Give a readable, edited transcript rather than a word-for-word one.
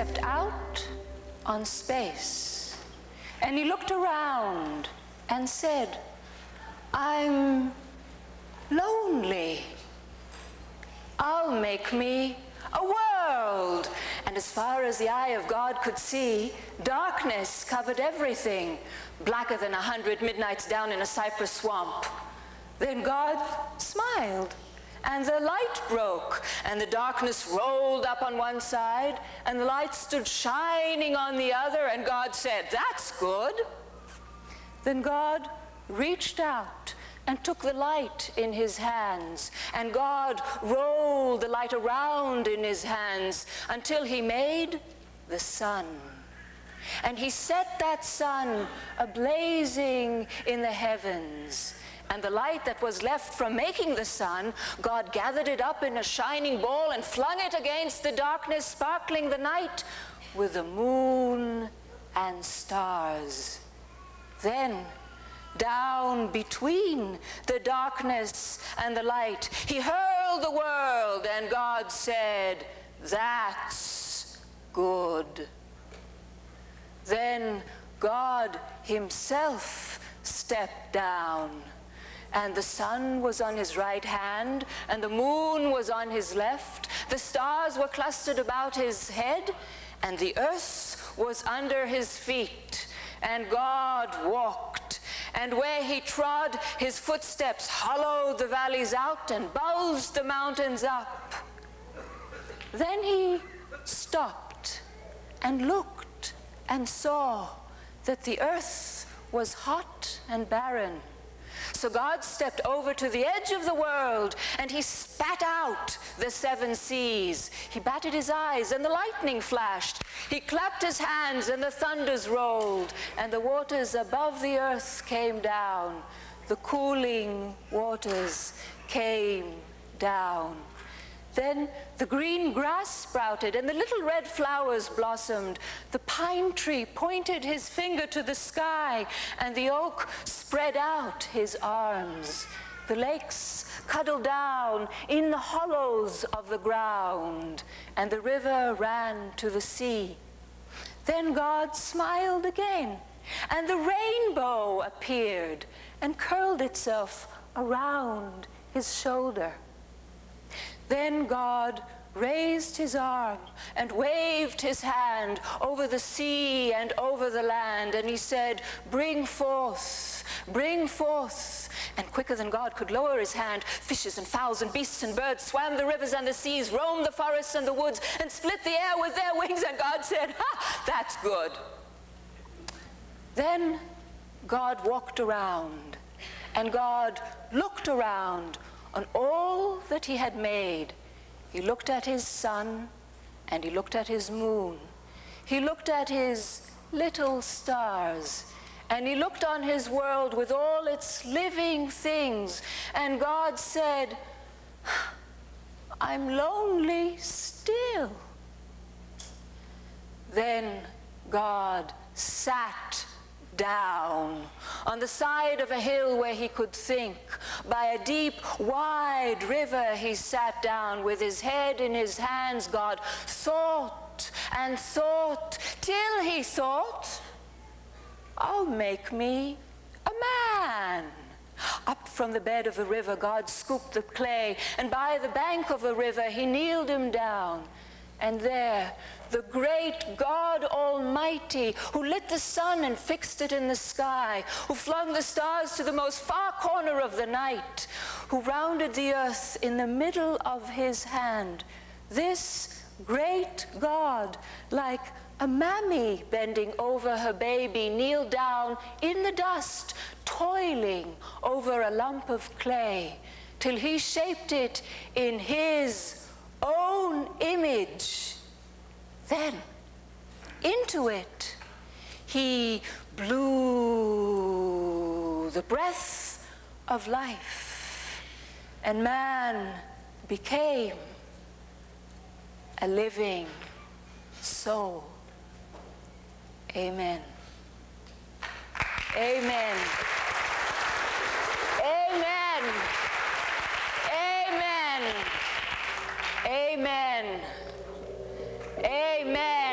stepped out on space, and he looked around and said, "I'm lonely. I'll make me a world." And as far as the eye of God could see, darkness covered everything, blacker than 100 midnights down in a cypress swamp. Then God smiled, and the light broke, and the darkness rolled up on one side, and the light stood shining on the other, and God said, "That's good." Then God reached out and took the light in his hands, and God rolled the light around in his hands until he made the sun. And he set that sun ablazing in the heavens. And the light that was left from making the sun, God gathered it up in a shining ball and flung it against the darkness, sparkling the night with the moon and stars. Then, down between the darkness and the light, he hurled the world, and God said, "That's good." Then God himself stepped down, and the sun was on his right hand, and the moon was on his left. The stars were clustered about his head, and the earth was under his feet. And God walked, and where he trod, his footsteps hollowed the valleys out and bulged the mountains up. Then he stopped and looked and saw that the earth was hot and barren. So God stepped over to the edge of the world, and he spat out the 7 seas. He batted his eyes, and the lightning flashed. He clapped his hands, and the thunders rolled, and the waters above the earth came down. The cooling waters came down. Then the green grass sprouted, and the little red flowers blossomed. The pine tree pointed his finger to the sky, and the oak spread out his arms. The lakes cuddled down in the hollows of the ground, and the river ran to the sea. Then God smiled again, and the rainbow appeared and curled itself around his shoulder. Then God raised his arm and waved his hand over the sea and over the land, and he said, "Bring forth, bring forth." And quicker than God could lower his hand, fishes and fowls and beasts and birds swam the rivers and the seas, roamed the forests and the woods, and split the air with their wings. And God said, "Ha, that's good." Then God walked around, and God looked around on all that he had made. He looked at his sun, and he looked at his moon. He looked at his little stars, and he looked on his world with all its living things. And God said, "I'm lonely still." Then God sat down on the side of a hill where he could think. By a deep, wide river he sat down with his head in his hands. God thought and thought till he thought, "I'll make me a man." Up from the bed of the river God scooped the clay, and by the bank of the river he kneeled him down. And there, the great God Almighty, who lit the sun and fixed it in the sky, who flung the stars to the most far corner of the night, who rounded the earth in the middle of his hand, this great God, like a mammy bending over her baby, kneeled down in the dust, toiling over a lump of clay, till he shaped it in his own image. Then into it he blew the breath of life, and man became a living soul. Amen. Amen. Amen. Amen. Amen. Amen.